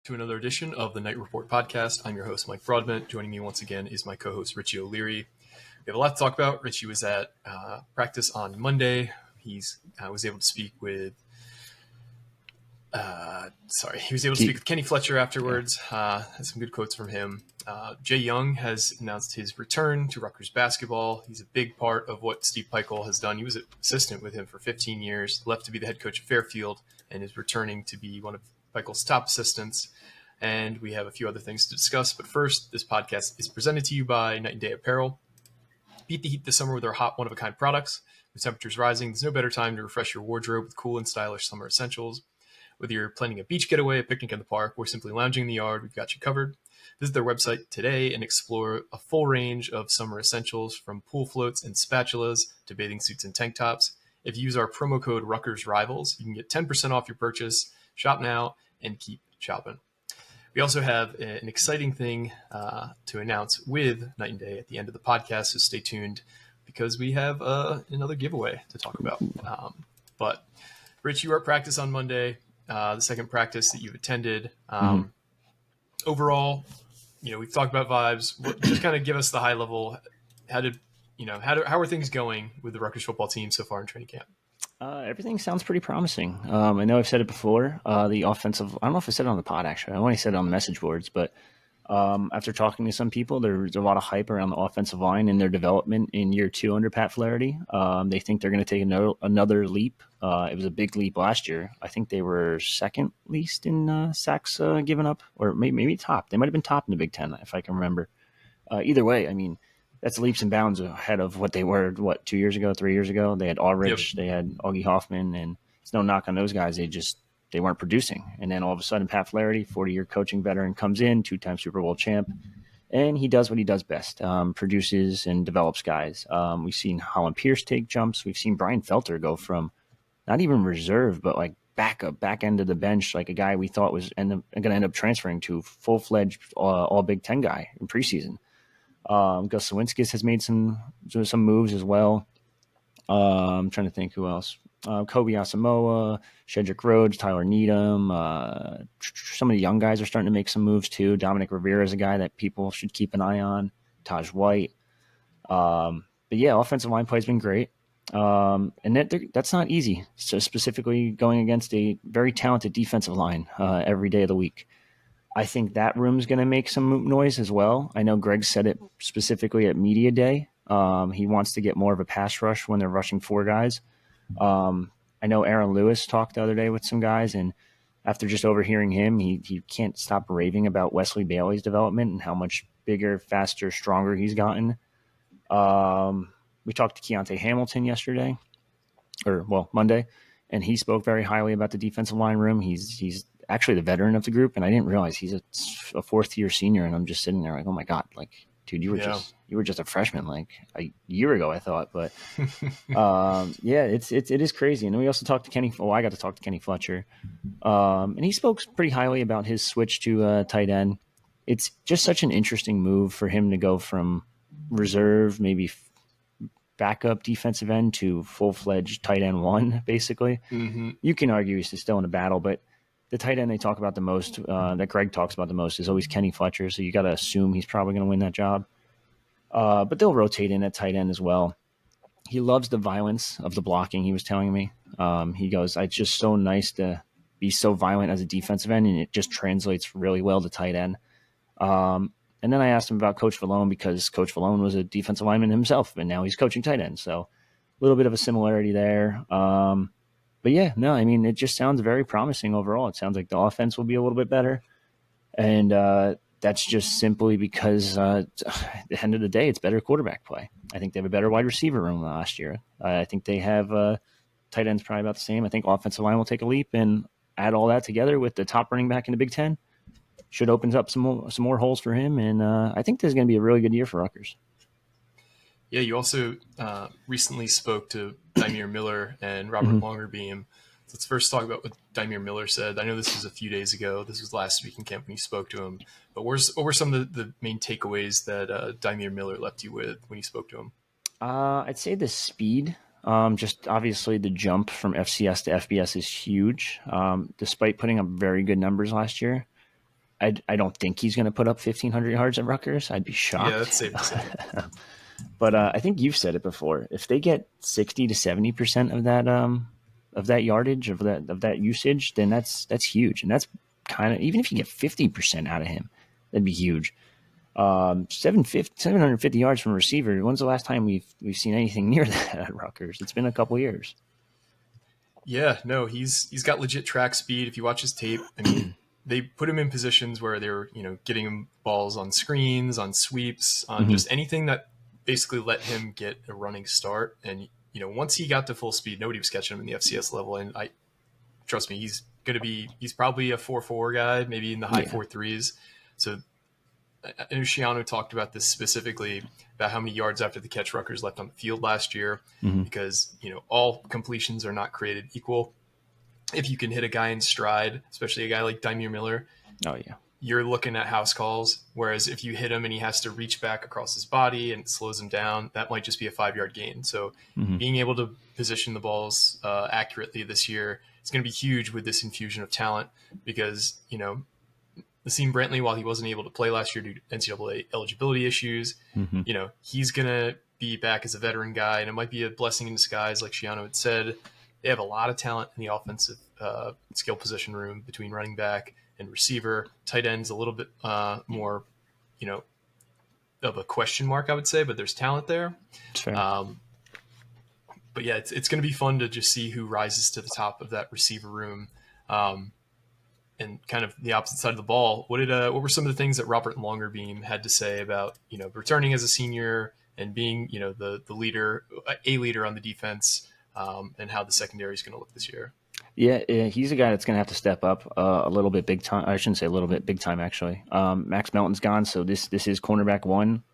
to another edition of the Night Report podcast. I'm your host, Mike Broadbent. Joining me once again is my co-host, Richie O'Leary. We have a lot to talk about. Richie was at practice on Monday. He was able to speak with Kenny Fletcher afterwards. Had some good quotes from him. Jay Young has announced his return to Rutgers basketball. He's a big part of what Steve Pikiell has done. He was an assistant with him for 15 years, left to be the head coach of Fairfield, and is returning to be one of Pikiell's top assistants. And we have a few other things to discuss. But first, this podcast is presented to you by Night.They Apparel. Beat the heat this summer with our hot, one-of-a-kind products. With temperatures rising, there's no better time to refresh your wardrobe with cool and stylish summer essentials. Whether you're planning a beach getaway, a picnic in the park, or simply lounging in the yard, we've got you covered. Visit their website today and explore a full range of summer essentials, from pool floats and spatulas to bathing suits and tank tops. If you use our promo code RUCKERSRIVALS, you can get 10% off your purchase. Shop now and keep shopping. We also have an exciting thing to announce with Night.They at the end of the podcast, so stay tuned because we have another giveaway to talk about. But Rich, you were at practice on Monday. The second practice that you've attended. Overall, we've talked about vibes. Just kind of give us the high level. How are things going with the Rutgers football team so far in training camp? Everything sounds pretty promising. I know I've said it before. The offensive, I don't know if I said it on the pod, actually. I only said it on the message boards, but after talking to some people, there's a lot of hype around the offensive line and their development in year 2 under Pat Flaherty. They think they're going to take another leap. It was a big leap last year. I think they were second least in sacks given up, or maybe top. They might have been top in the Big Ten, if I can remember. Either way, I mean, that's leaps and bounds ahead of what they were, 2 years ago, 3 years ago. They had Ulrich, They had Augie Hoffman, and it's no knock on those guys. They weren't producing. And then all of a sudden, Pat Flaherty, 40-year coaching veteran, comes in, 2-time Super Bowl champ, and he does what he does best, produces and develops guys. We've seen Holland Pierce take jumps. We've seen Brian Felter go from not even reserve, but like back end of the bench, like a guy we thought was going to end up transferring to full-fledged all Big Ten guy in preseason. Gus Sawinskis has made some moves as well. I'm trying to think who else. Kobe Asamoah, Shedrick Rhodes, Tyler Needham. Some of the young guys are starting to make some moves too. Dominic Rivera is a guy that people should keep an eye on. Taj White. But yeah, offensive line play has been great. And that's not easy. So specifically going against a very talented defensive line every day of the week. I think that room's going to make some noise as well. I know Greg said it specifically at Media Day. He wants to get more of a pass rush when they're rushing 4 guys. I know Aaron Lewis talked the other day with some guys, and after just overhearing him, he can't stop raving about Wesley Bailey's development and how much bigger, faster, stronger he's gotten. We talked to Kyonte Hamilton Monday, and he spoke very highly about the defensive line room. He's actually the veteran of the group, and I didn't realize he's a fourth-year senior, and I'm just sitting there like, oh my God, like, dude, you were just a freshman like a year ago, I thought. But it is crazy. And then we also talked to Kenny. I got to talk to Kenny Fletcher, and he spoke pretty highly about his switch to tight end. It's just such an interesting move for him to go from reserve, maybe backup defensive end, to full-fledged tight end 1, basically. Mm-hmm. You can argue he's still in a battle, but the tight end they talk about the most, that Greg talks about the most, is always Kenny Fletcher. So you got to assume he's probably going to win that job. But they'll rotate in at tight end as well. He loves the violence of the blocking, he was telling me. He goes, it's just so nice to be so violent as a defensive end, and it just translates really well to tight end. And then I asked him about Coach Vallone, because Coach Vallone was a defensive lineman himself, and now he's coaching tight end. So a little bit of a similarity there. But yeah, no, I mean, it just sounds very promising overall. It sounds like the offense will be a little bit better. And that's just simply because at the end of the day, it's better quarterback play. I think they have a better wide receiver room than last year. I think they have tight ends probably about the same. I think offensive line will take a leap, and add all that together with the top running back in the Big Ten should open up some more holes for him. And I think this is going to be a really good year for Rutgers. Yeah, you also recently spoke to Dymere Miller and Robert Longerbeam. So let's first talk about what Dymere Miller said. I know this was a few days ago. This was last week in camp when you spoke to him. But what were some of the main takeaways that Dymere Miller left you with when you spoke to him? I'd say the speed. Just obviously the jump from FCS to FBS is huge. Despite putting up very good numbers last year, I don't think he's going to put up 1,500 yards at Rutgers. I'd be shocked. Yeah, that's safe to say. But I think you've said it before. If they get 60 to 70% of that yardage of that usage, then that's huge, and that's kind of, even if you get 50% out of him, that'd be huge. 750 yards from a receiver. When's the last time we've seen anything near that at Rutgers? It's been a couple years. Yeah, no, he's got legit track speed. If you watch his tape, I mean, they put him in positions where they were, getting him balls on screens, on sweeps, on just anything that basically let him get a running start. And, once he got to full speed, nobody was catching him in the FCS level. And trust me, he's probably a 4.4 guy, maybe in the high 4.3s. So I know Shiano talked about this specifically, about how many yards after the catch Rutgers left on the field last year, because, all completions are not created equal. If you can hit a guy in stride, especially a guy like Dymere Miller, you're looking at house calls. Whereas if you hit him and he has to reach back across his body and it slows him down, that might just be a 5-yard gain. So being able to position the balls accurately this year is going to be huge with this infusion of talent, because, Nassim Brantley, while he wasn't able to play last year due to NCAA eligibility issues, he's going to be back as a veteran guy, and it might be a blessing in disguise, like Shiano had said. They have a lot of talent in the offensive skill position room between running back and receiver. Tight end's a little bit more, of a question mark, I would say, but there's talent there. But yeah, it's going to be fun to just see who rises to the top of that receiver room. And kind of the opposite side of the ball, what were some of the things that Robert Longerbeam had to say about, returning as a senior and being, the leader, a leader on the defense, and how the secondary is going to look this year? Yeah, he's a guy that's going to have to step up a little bit big time. I shouldn't say a little bit, big time, actually. Max Melton's gone, so this is cornerback one.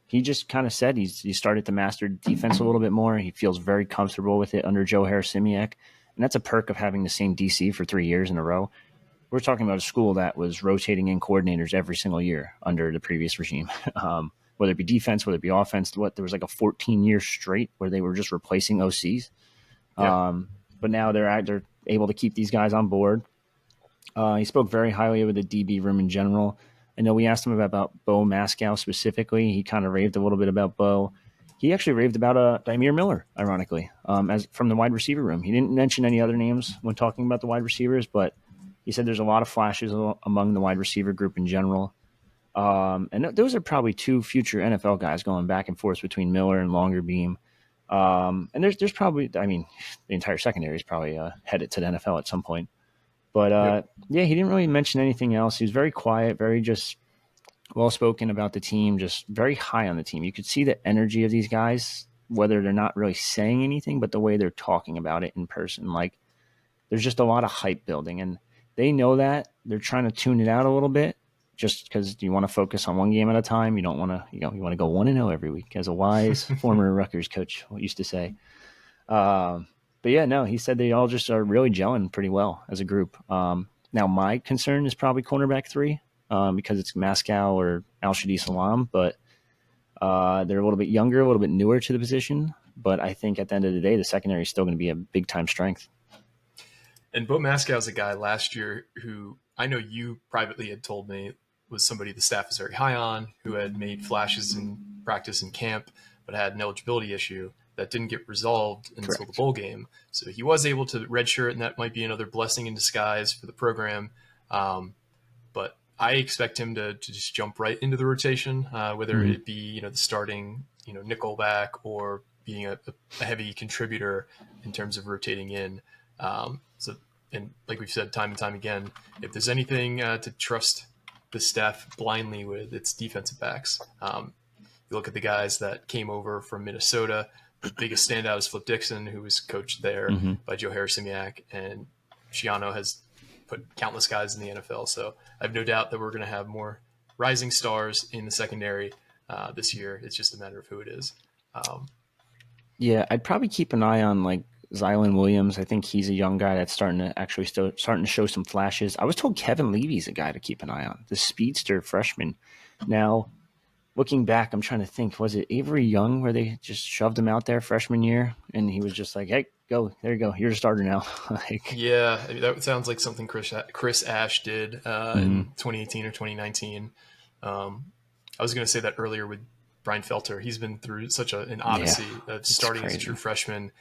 He just kind of said he started to master defense a little bit more. He feels very comfortable with it under Joe Harris-Simiak. And that's a perk of having the same DC for 3 years in a row. We're talking about a school that was rotating in coordinators every single year under the previous regime, whether it be defense, whether it be offense. There was like a 14-year straight where they were just replacing OCs. Yeah. But now they're able to keep these guys on board. He spoke very highly of the DB room in general. I know we asked him about Bo Mascow specifically. He kind of raved a little bit about Bo. He actually raved about Dymere Miller, ironically, as from the wide receiver room. He didn't mention any other names when talking about the wide receivers, but he said there's a lot of flashes among the wide receiver group in general. And those are probably two future NFL guys going back and forth between Miller and Longerbeam. And there's probably, I mean, the entire secondary is probably headed to the NFL at some point. But yeah, he didn't really mention anything else. He was very quiet, very just well-spoken about the team, just very high on the team. You could see the energy of these guys, whether they're not really saying anything, but the way they're talking about it in person. Like, there's just a lot of hype building, and they know that. They're trying to tune it out a little bit just because you want to focus on one game at a time. You don't want to, you want to go 1-0 every week, as a wise former Rutgers coach used to say. But yeah, no, he said they all just are really gelling pretty well as a group. Now, my concern is probably cornerback 3. Because it's Mascow or Al-Shadi Salam, but they're a little bit younger, a little bit newer to the position. But I think at the end of the day, the secondary is still going to be a big-time strength. And Bo Mascow is a guy last year who I know you privately had told me was somebody the staff is very high on, who had made flashes in practice and camp, but had an eligibility issue that didn't get resolved until the bowl game. So he was able to redshirt, and that might be another blessing in disguise for the program. But I expect him to just jump right into the rotation, whether it be, the starting, nickel back, or being a heavy contributor in terms of rotating in. And like we've said time and time again, if there's anything to trust the staff blindly with, it's defensive backs. You look at the guys that came over from Minnesota. The biggest standout is Flip Dixon, who was coached there by Joe Harris-Simiak, and Shiano has put countless guys in the NFL. So I have no doubt that we're going to have more rising stars in the secondary this year. It's just a matter of who it is. Yeah, I'd probably keep an eye on like Zylan Williams. I think he's a young guy that's starting to show some flashes. I was told Kevin Levy's a guy to keep an eye on, the speedster freshman. Now, looking back, I'm trying to think, was it Avery Young where they just shoved him out there freshman year and he was just like, hey, go, there you go. You're a starter now. Like, Yeah, I mean, that sounds like something Chris Ash did in 2018 or 2019. I was going to say that earlier with Brian Felter. He's been through such an odyssey of starting as a true freshman,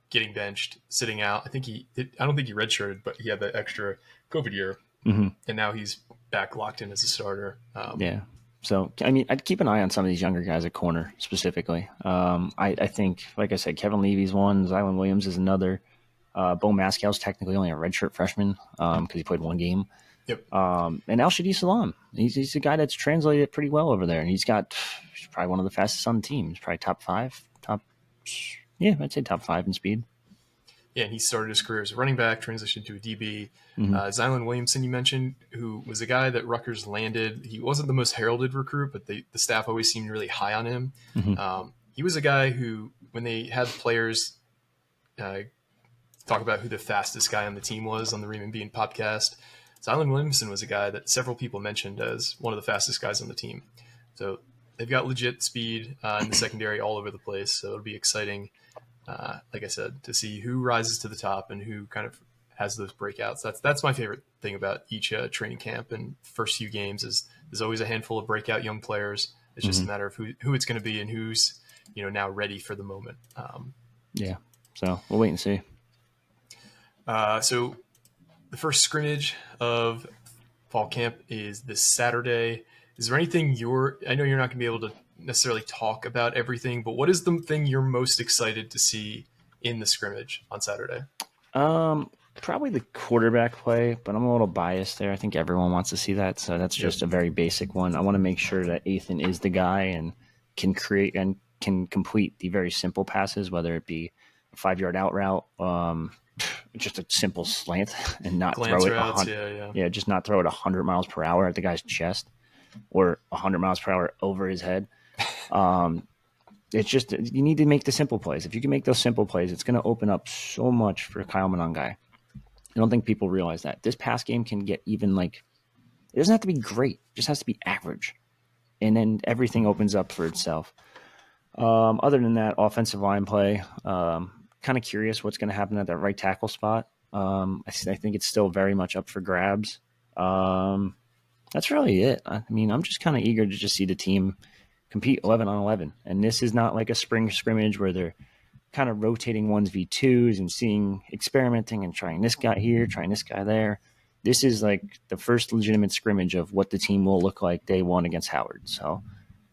getting benched, sitting out. I don't think he redshirted, but he had that extra COVID year, and now he's back locked in as a starter. Yeah. So, I mean, I'd keep an eye on some of these younger guys at corner specifically. I think, like I said, Kevin Levy's one, Zylan Williams is another. Bo Mascal's technically only a redshirt freshman because he played one game. Yep. And Al Shadi Salam, he's a guy that's translated pretty well over there, and he's probably one of the fastest on the team. He's probably top 5. I'd say top 5 in speed. Yeah, and he started his career as a running back, transitioned to a DB. Zylan Williamson, you mentioned, who was a guy that Rutgers landed. He wasn't the most heralded recruit, but the staff always seemed really high on him. He was a guy who, when they had players talk about who the fastest guy on the team was on the Raymond Bean podcast, Zylan Williamson was a guy that several people mentioned as one of the fastest guys on the team. So they've got legit speed in the secondary all over the place. So it'll be exciting, like I said, to see who rises to the top and who kind of has those breakouts. That's my favorite thing about each training camp and first few games is there's always a handful of breakout young players. It's just a matter of who it's going to be and who's now ready for the moment. Yeah, so we'll wait and see. So the first scrimmage of fall camp is this Saturday. Is there anything I know you're not going to be able to necessarily talk about everything, but what is the thing you're most excited to see in the scrimmage on Saturday? Probably the quarterback play, but I'm a little biased there. I think everyone wants to see that, so that's just a very basic one. I want to make sure that Ethan is the guy and can create and can complete the very simple passes, whether it be a 5-yard out route, just a simple slant and not Glance throw it. routes, just not throw it 100 miles per hour at the guy's chest or 100 miles per hour over his head. It's just you need to make the simple plays. If you can make those simple plays, it's going to open up so much for Kyle Monangai. I don't think people realize that. This pass game can get even it doesn't have to be great. It just has to be average. And then everything opens up for itself. Other than that, offensive line play, kind of curious what's going to happen at that right tackle spot. I think it's still very much up for grabs. That's really it. I mean, I'm just kind of eager to just see the team compete 11 on 11. And this is not like a spring scrimmage where they're kind of rotating 1v2s and experimenting and trying this guy here, trying this guy there. This is like the first legitimate scrimmage of what the team will look like day one against Howard. So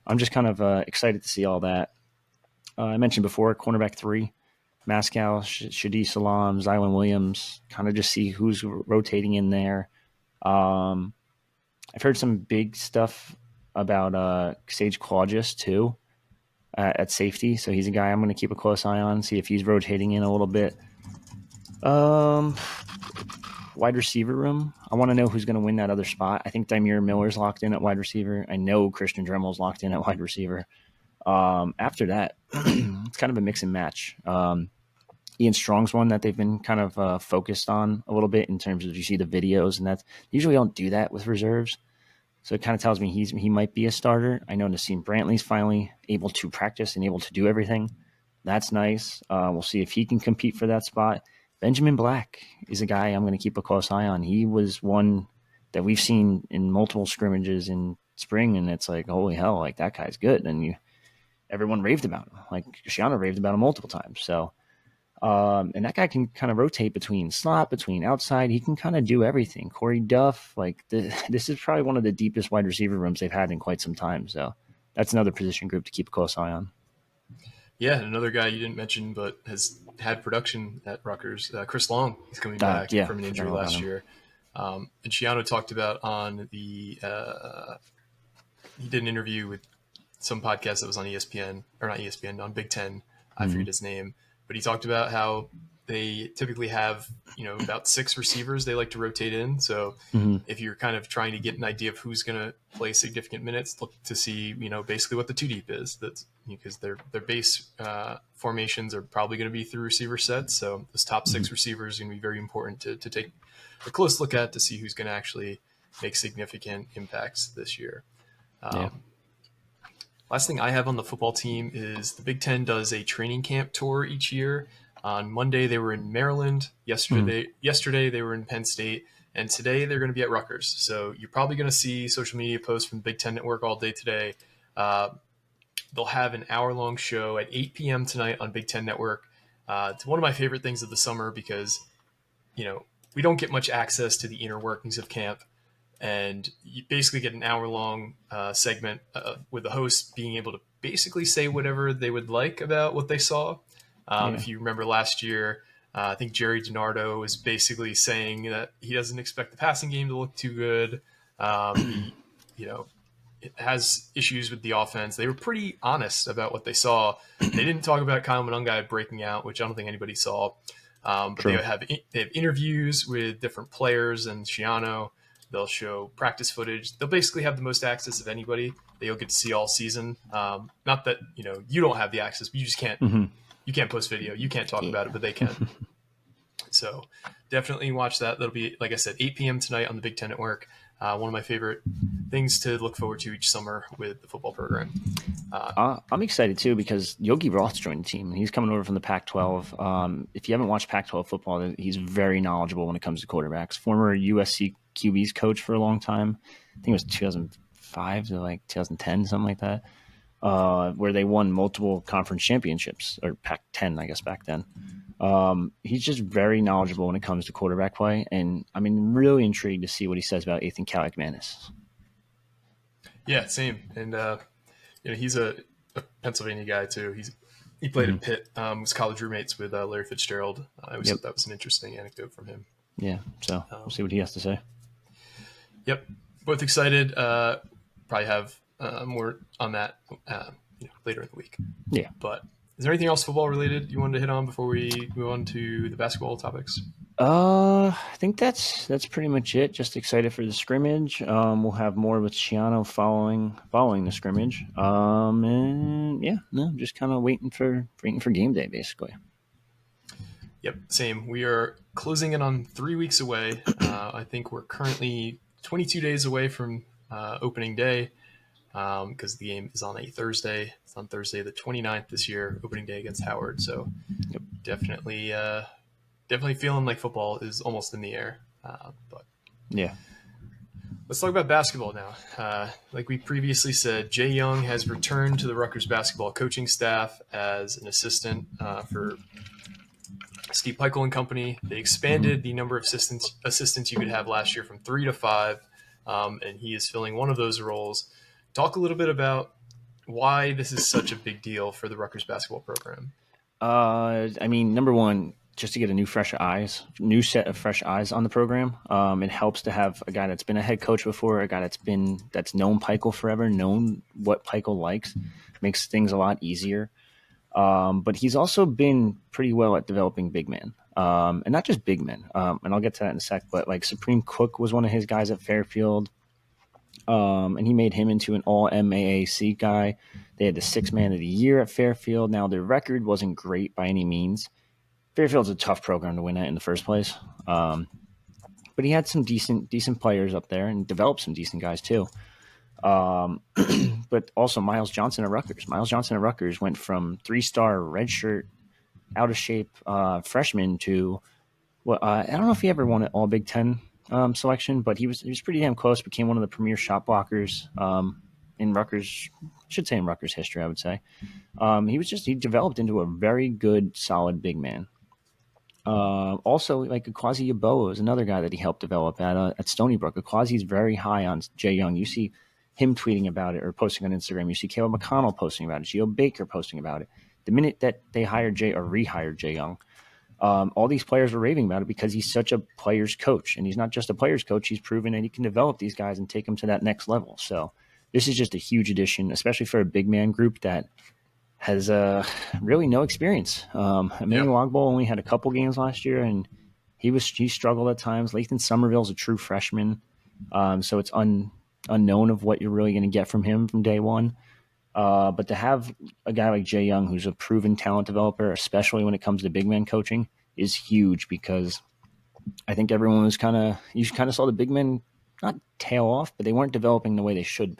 I'm just kind of excited to see all that. I mentioned before, cornerback 3, Mascal, Shadi Salam, Zylan Williams, kind of just see who's rotating in there. I've heard some big stuff about Sage Claudius too at safety. So he's a guy I'm going to keep a close eye on, see if he's rotating in a little bit. Wide receiver room. I want to know who's going to win that other spot. I think Dymere Miller's locked in at wide receiver. I know Christian Dremel's locked in at wide receiver. After that, it's kind of a mix and match. Ian Strong's one that they've been kind of focused on a little bit in terms of you see the videos, and that's usually don't do that with reserves. So it kind of tells me he might be a starter. I know Nassim Brantley's finally able to practice and able to do everything. That's nice. We'll see if he can compete for that spot. Benjamin Black is a guy I'm going to keep a close eye on. He was one that we've seen in multiple scrimmages in spring, and it's like, holy hell, like that guy's good. And everyone raved about him. Like Shiana raved about him multiple times. So, and that guy can kind of rotate between slot, between outside. He can kind of do everything. Corey Duff, this is probably one of the deepest wide receiver rooms they've had in quite some time. So that's another position group to keep a close eye on. Yeah, another guy you didn't mention but has had production at Rutgers, Chris Long. He's coming back from an injury last year. And Shiano talked about on he did an interview with some podcast that was on ESPN, or not ESPN, on Big Ten. I forget his name. But he talked about how they typically have, about 6 receivers they like to rotate in. So if you're kind of trying to get an idea of who's going to play significant minutes, look to see, basically what the 2-deep is. That's because their base formations are probably going to be through receiver sets. So those top 6 receivers are going to be very important to take a close look at to see who's going to actually make significant impacts this year. Last thing I have on the football team is the Big Ten does a training camp tour each year. On Monday, they were in Maryland. Yesterday they were in Penn State. And today they're going to be at Rutgers. So you're probably going to see social media posts from the Big Ten Network all day today. They'll have an hour-long show at 8 p.m. tonight on Big Ten Network. It's one of my favorite things of the summer because, we don't get much access to the inner workings of camp. And you basically get an hour-long segment with the host being able to basically say whatever they would like about what they saw. If you remember last year, I think Jerry DiNardo was basically saying that he doesn't expect the passing game to look too good. It has issues with the offense. They were pretty honest about what they saw. They didn't talk about Kyle Monangai breaking out, which I don't think anybody saw. But they have interviews with different players and Shiano. They'll show practice footage. They'll basically have the most access of anybody that you'll get to see all season. Not that you don't have the access, but you just can't. Mm-hmm. You can't post video. You can't talk about it, but they can. So definitely watch that. That'll be, like I said, 8 p.m. tonight on the Big Ten Network. One of my favorite things to look forward to each summer with the football program. I'm excited too because Yogi Roth's joined the team. He's coming over from the Pac-12. If you haven't watched Pac-12 football, he's very knowledgeable when it comes to quarterbacks. Former USC QB's coach for a long time. I think it was 2005 to like 2010, something like that, where they won multiple conference championships, or Pac-10, I guess, back then. He's just very knowledgeable when it comes to quarterback play, and I'm really intrigued to see what he says about Ethan Kaliakmanis. Yeah, same. And he's a Pennsylvania guy too. He played at Pitt. Was college roommates with Larry Fitzgerald. I always thought that was an interesting anecdote from him. Yeah, so we'll see what he has to say. Yep, both excited. Probably have more on that later in the week. Yeah, but. Is there anything else football related you wanted to hit on before we move on to the basketball topics? I think that's pretty much it. Just excited for the scrimmage. We'll have more with Shiano following the scrimmage. Just kind of waiting for game day, basically. Yep, same. We are closing in on 3 weeks away. I think we're currently 22 days away from opening day. Because the game is on a Thursday. It's on Thursday the 29th this year, opening day against Howard. So definitely feeling like football is almost in the air. But yeah, let's talk about basketball now. Like we previously said, Jay Young has returned to the Rutgers basketball coaching staff as an assistant for Steve Peichel and company. They expanded the number of assistants you could have last year from 3 to 5, and he is filling one of those roles. Talk a little bit about why this is such a big deal for the Rutgers basketball program. Number one, just to get a new set of fresh eyes on the program. It helps to have a guy that's been a head coach before, a guy that's known Peichel forever, known what Peichel likes, makes things a lot easier. But he's also been pretty well at developing big men, and not just big men. And I'll get to that in a sec. But like Supreme Cook was one of his guys at Fairfield. And he made him into an all-MAAC guy. They had the 6th man of the year at Fairfield. Now, their record wasn't great by any means. Fairfield's a tough program to win at in the first place. But he had some decent players up there and developed some decent guys too. But also Miles Johnson at Rutgers. Miles Johnson at Rutgers went from 3-star redshirt, out-of-shape freshman to I don't know if he ever won an All-Big Ten selection, but he was pretty damn close. Became one of the premier shot blockers in Rutgers. Should say in Rutgers history, I would say. He developed into a very good, solid big man. Also, like Akwazi Yeboah is another guy that he helped develop at Stony Brook. Akwazi's very high on Jay Young. You see him tweeting about it or posting on Instagram. You see Caleb McConnell posting about it. Gio Baker posting about it. The minute that they hired Jay or rehired Jay Young, all these players were raving about it because he's such a player's coach. And he's not just a player's coach. He's proven that he can develop these guys and take them to that next level. So this is just a huge addition, especially for a big man group that has really no experience. Emmanuel Ogbol only had a couple games last year, and he struggled at times. Lathan Somerville's a true freshman, so it's unknown of what you're really going to get from him from day one. But to have a guy like Jay Young, who's a proven talent developer, especially when it comes to big man coaching, is huge because I think everyone was you saw the big men not tail off, but they weren't developing the way they should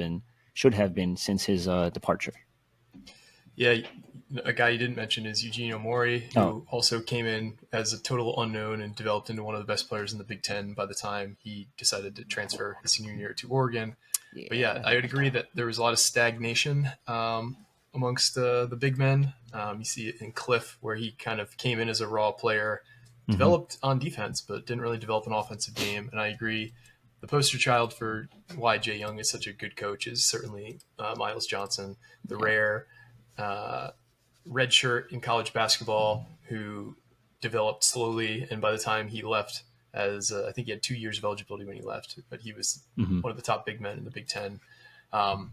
have been since his departure. Yeah, a guy you didn't mention is Eugene Mori, Oh, who also came in as a total unknown and developed into one of the best players in the Big Ten by the time he decided to transfer his senior year to Oregon. But yeah, yeah. I would agree that there was a lot of stagnation amongst the big men. You see it in Cliff, where he kind of came in as a raw player, Mm-hmm. developed on defense, but didn't really develop an offensive game. And I agree, the poster child for why Jay Young is such a good coach is certainly Miles Johnson, the Yeah. rare red shirt in college basketball who developed slowly. And by the time he left, as I think he had 2 years of eligibility when he left, but he was Mm-hmm. one of the top big men in the Big Ten. Um,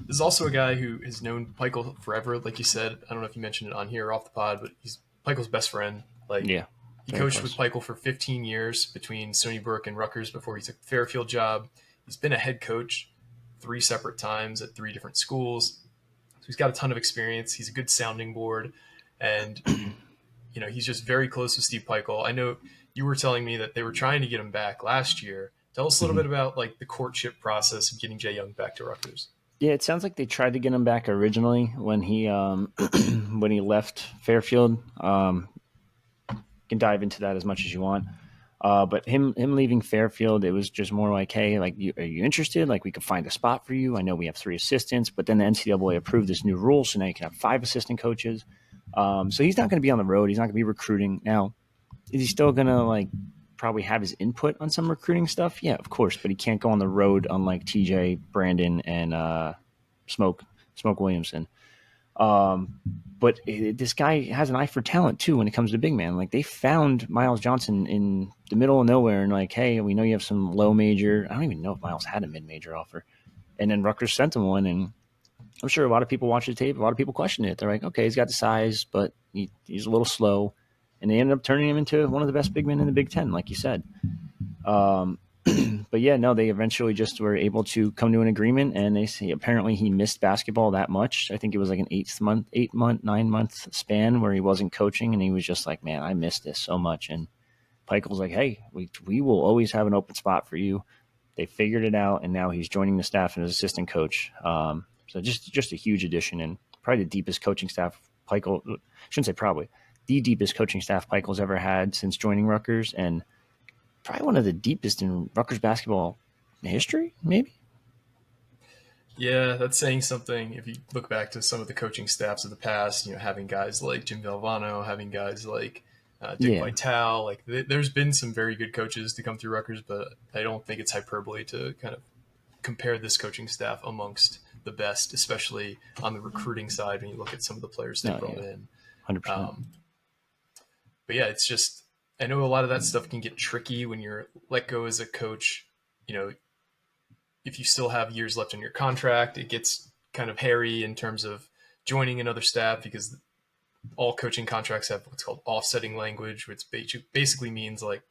this is also a guy who has known Peichel forever. Like you said, I don't know if you mentioned it on here or off the pod, but he's Peichel's best friend. Like, Yeah. he Very coached with close. Peichel for 15 years between Stony Brook and Rutgers before he took the Fairfield job. He's been a head coach 3 separate times at 3 different schools. So he's got a ton of experience. He's a good sounding board, and he's just very close with Steve Peichel. I know you were telling me that they were trying to get him back last year. Tell us a little Mm-hmm. bit about like the courtship process of getting Jay Young back to Rutgers. Yeah, it sounds like they tried to get him back originally when he when he left Fairfield. Can dive into that as much as you want. But him leaving Fairfield, it was just more like, hey, like, are you interested? Like, we could find a spot for you. I know we have 3 assistants, but then the NCAA approved this new rule, so now you can have 5 assistant coaches. So he's not going to be on the road. He's not going to be recruiting. Now, is he still going to like probably have his input on some recruiting stuff? Yeah, of course, but he can't go on the road unlike TJ, Brandon, and Smoke Williamson. But this guy has an eye for talent too when it comes to big man. Like, they found Miles Johnson in the middle of nowhere and like, hey, we know you have some low major. I don't even know if Miles had a mid major offer. And then Rutgers sent him one, and I'm sure a lot of people watch the tape. A lot of people question it. They're like, okay, he's got the size, but he's a little slow. And they ended up turning him into one of the best big men in the Big Ten, like you said. Um, but yeah, no, they eventually just were able to come to an agreement, and they say apparently he missed basketball that much. I think it was like an 8 month, 9 month span where he wasn't coaching, and he was just like, man, I missed this so much. And Peichel was like, hey, we will always have an open spot for you. They figured it out, and now he's joining the staff as assistant coach. So just a huge addition, and probably the deepest coaching staff Peichel, I shouldn't say probably, the deepest coaching staff Peichel's ever had since joining Rutgers, and probably one of the deepest in Rutgers basketball history, maybe. Yeah, that's saying something. If you look back to some of the coaching staffs of the past, having guys like Jim Valvano, having guys like Dick Yeah, Vitale, like there's been some very good coaches to come through Rutgers, but I don't think it's hyperbole to kind of compare this coaching staff amongst the best, especially on the recruiting side when you look at some of the players they no, brought yeah, in. 100%. Um, but yeah, it's just, I know a lot of that stuff can get tricky when you're let go as a coach. You know, if you still have years left on your contract, it gets kind of hairy in terms of joining another staff because all coaching contracts have what's called offsetting language, which basically means like,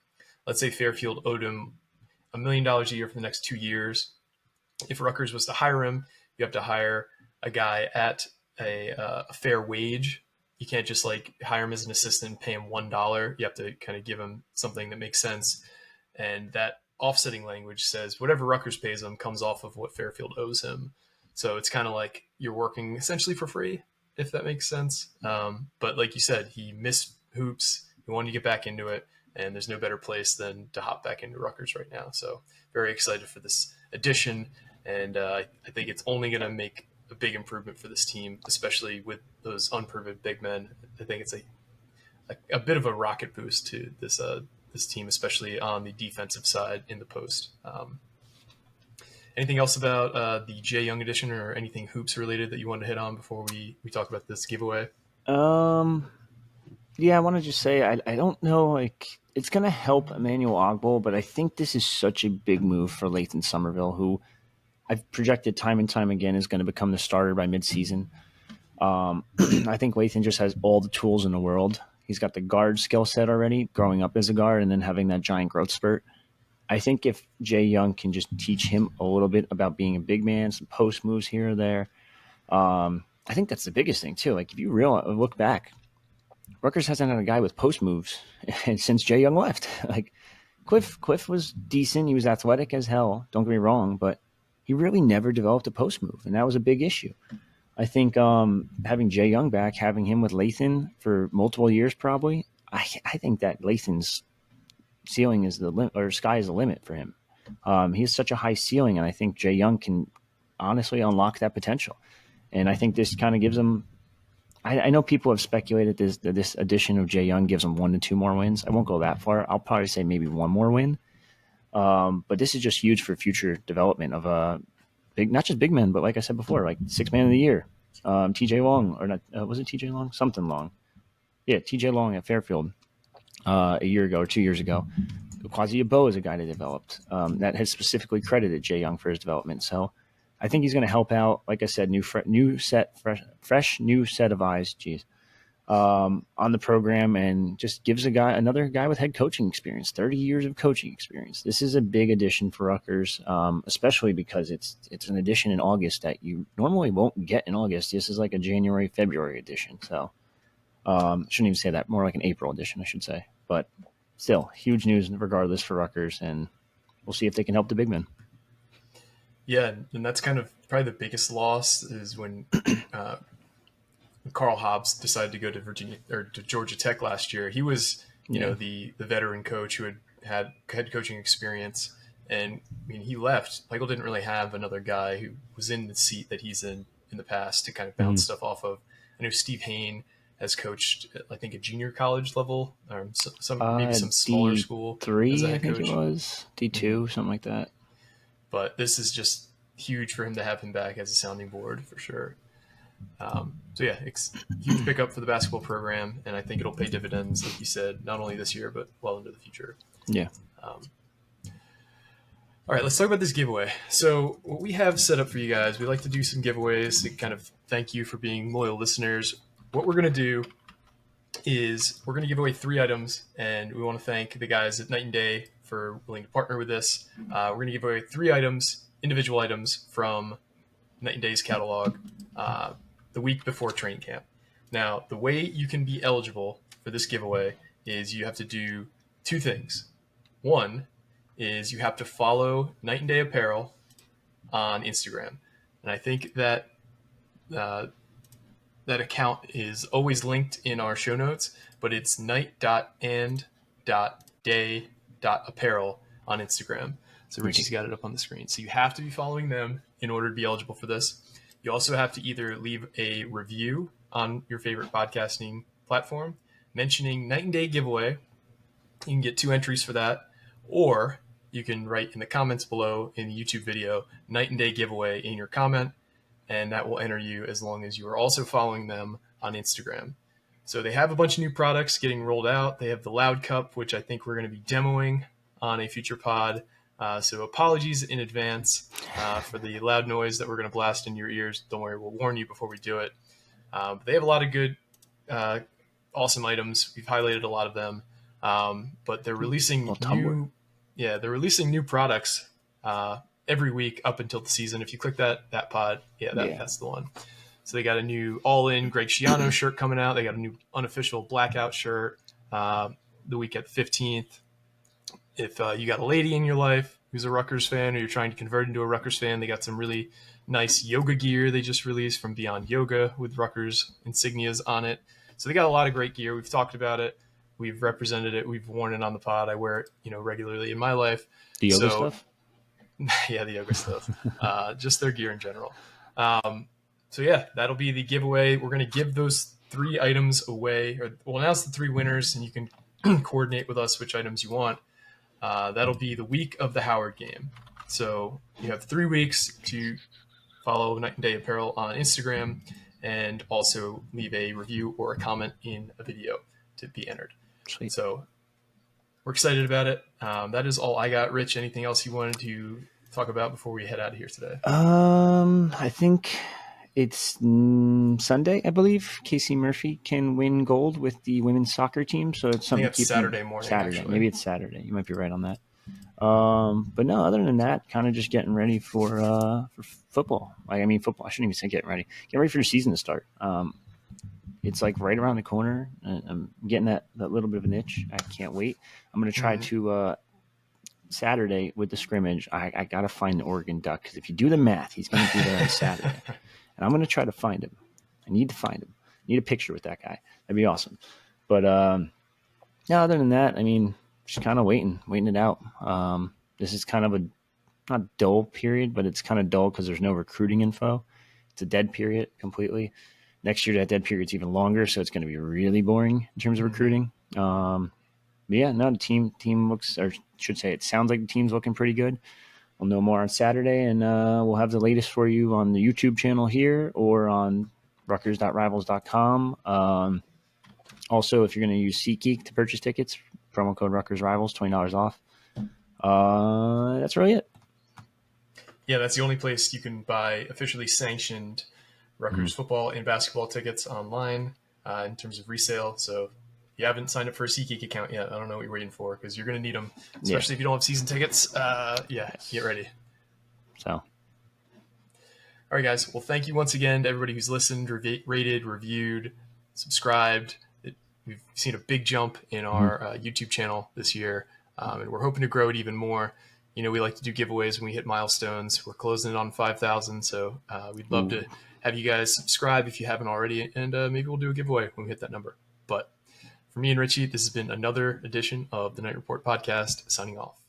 let's say Fairfield owed him $1 million a year for the next 2 years. If Rutgers was to hire him, you have to hire a guy at a fair wage. You can't just like hire him as an assistant and pay him $1. You have to kind of give him something that makes sense. And that offsetting language says whatever Rutgers pays him comes off of what Fairfield owes him. So it's kind of like you're working essentially for free, if that makes sense. But like you said, he missed hoops. He wanted to get back into it, and there's no better place than to hop back into Rutgers right now. So very excited for this addition, and I think it's only going to make a big improvement for this team, especially with those unproven big men. I think it's a bit of a rocket boost to this team, especially on the defensive side in the post. Anything else about the Jay Young edition or anything hoops related that you wanted to hit on before we talk about this giveaway? Um, yeah, I want to just say I don't know, like, it's going to help Emmanuel Ogbol, but I think this is such a big move for Lathan Somerville, who I've projected time and time again is going to become the starter by midseason. I think Lathan just has all the tools in the world. He's got the guard skill set already, growing up as a guard and then having that giant growth spurt. I think if Jay Young can just teach him a little bit about being a big man, some post moves here or there, I think that's the biggest thing too. Like, if you look back, Rutgers hasn't had a guy with post moves since Jay Young left. Like, Cliff was decent. He was athletic as hell. Don't get me wrong, but he really never developed a post move, and that was a big issue. I think having Jay Young back, having him with Lathan for multiple years, probably, I think that Lathan's ceiling is the limit, or sky is the limit for him. He has such a high ceiling, and I think Jay Young can honestly unlock that potential. And I think this kind of gives him. I know people have speculated this addition of Jay Young gives him 1 to 2 more wins. I won't go that far. I'll probably say maybe 1 more win. But this is just huge for future development of big, not just big men, but like I said before, like 6th man of the year, TJ Long, or not, was it TJ Long? Something Long. Yeah, TJ Long at Fairfield a year ago or 2 years ago. Quasi Abo is a guy that developed that has specifically credited Jay Young for his development. So I think he's going to help out. Like I said, fresh new set of eyes. On the program, and just gives another guy with head coaching experience, 30 years of coaching experience. This is a big addition for Rutgers, especially because it's an addition in August that you normally won't get in August. This is like a January, February edition. So shouldn't even say that, more like an April edition, I should say. But still, huge news regardless for Rutgers, and we'll see if they can help the big men. Yeah, and that's kind of probably the biggest loss is when Carl Hobbs decided to go to Virginia or to Georgia Tech last year. He was, you know, the veteran coach who had head coaching experience, and I mean he left. Michael didn't really have another guy who was in the seat that he's in the past to kind of bounce stuff off of. I know Steve Hain has coached, I think, a junior college level, or maybe some smaller school. D3, I think it was D2, something like that. But this is just huge for him to have him back as a sounding board for sure. So yeah, it's a huge pickup for the basketball program, and I think it'll pay dividends, like you said, not only this year but well into the future. Yeah. All right, let's talk about this giveaway. So what we have set up for you guys, we like to do some giveaways to kind of thank you for being loyal listeners. What we're going to do is we're going to give away 3 items, and we want to thank the guys at Night and Day for willing to partner with this. We're going to give away 3 items, individual items from Night and Day's catalog the week before training camp. Now, the way you can be eligible for this giveaway is you have to do 2 things. One is you have to follow Night and Day Apparel on Instagram. And I think that that account is always linked in our show notes, but it's night.and.day.apparel on Instagram. So Richie's got it up on the screen. So you have to be following them in order to be eligible for this. You also have to either leave a review on your favorite podcasting platform mentioning Night and Day giveaway. You can get 2 entries for that, or you can write in the comments below in the YouTube video, Night and Day giveaway in your comment, and that will enter you as long as you are also following them on Instagram. So they have a bunch of new products getting rolled out. They have the Loud Cup, which I think we're going to be demoing on a future pod. So apologies in advance for the loud noise that we're going to blast in your ears. Don't worry, we'll warn you before we do it. But they have a lot of good, awesome items. We've highlighted a lot of them, but they're releasing new products every week up until the season. If you click that pod, that's the one. So they got a new all-in Greg Schiano shirt coming out. They got a new unofficial blackout shirt the week at the 15th. If you got a lady in your life who's a Rutgers fan, or you're trying to convert into a Rutgers fan, they got some really nice yoga gear they just released from Beyond Yoga with Rutgers insignias on it. So they got a lot of great gear. We've talked about it. We've represented it. We've worn it on the pod. I wear it, regularly in my life. The yoga stuff? Yeah, the yoga stuff. Just their gear in general. So yeah, that'll be the giveaway. We're going to give those 3 items away, or we'll announce the 3 winners, and you can coordinate with us which items you want. That'll be the week of the Howard game. So you have 3 weeks to follow Night and Day Apparel on Instagram, and also leave a review or a comment in a video to be entered. Sweet. So we're excited about it. That is all I got. Rich, anything else you wanted to talk about before we head out of here today? I think it's Sunday, I believe. Casey Murphy can win gold with the women's soccer team. So it's something. I think it's Saturday morning. Saturday, maybe it's Saturday. You might be right on that. But no, other than that, kind of just getting ready for football. Football. I shouldn't even say getting ready. Getting ready for the season to start. It's like right around the corner. I'm getting that little bit of an itch. I can't wait. I'm going to try to Saturday with the scrimmage. I got to find the Oregon Duck, because if you do the math, he's going to be there on Saturday. and I'm going to try to find him. I need to find him. I need a picture with that guy. That'd be awesome. But yeah, other than that, I mean, just kind of waiting it out. This is kind of a not dull period, but it's kind of dull because there's no recruiting info. It's a dead period completely. Next year, that dead period's even longer, so it's going to be really boring in terms of recruiting. But yeah, no, the team looks, or should say, it sounds like the team's looking pretty good. We'll know more on Saturday, and we'll have the latest for you on the YouTube channel here or on Rutgers.Rivals.com. Also, if you're going to use SeatGeek to purchase tickets, promo code RutgersRivals, $20 off. That's really it. Yeah, that's the only place you can buy officially sanctioned Rutgers football and basketball tickets online in terms of resale. So if you haven't signed up for a SeatGeek account yet, I don't know what you're waiting for because you're going to need them, especially if you don't have season tickets. Get ready. So, all right, guys. Well, thank you once again to everybody who's listened, rated, reviewed, subscribed. We've seen a big jump in our YouTube channel this year, and we're hoping to grow it even more. You know, we like to do giveaways when we hit milestones. We're closing in on 5,000, so we'd love to have you guys subscribe if you haven't already, and maybe we'll do a giveaway when we hit that number. But for me and Richie, this has been another edition of the Night Report podcast, signing off.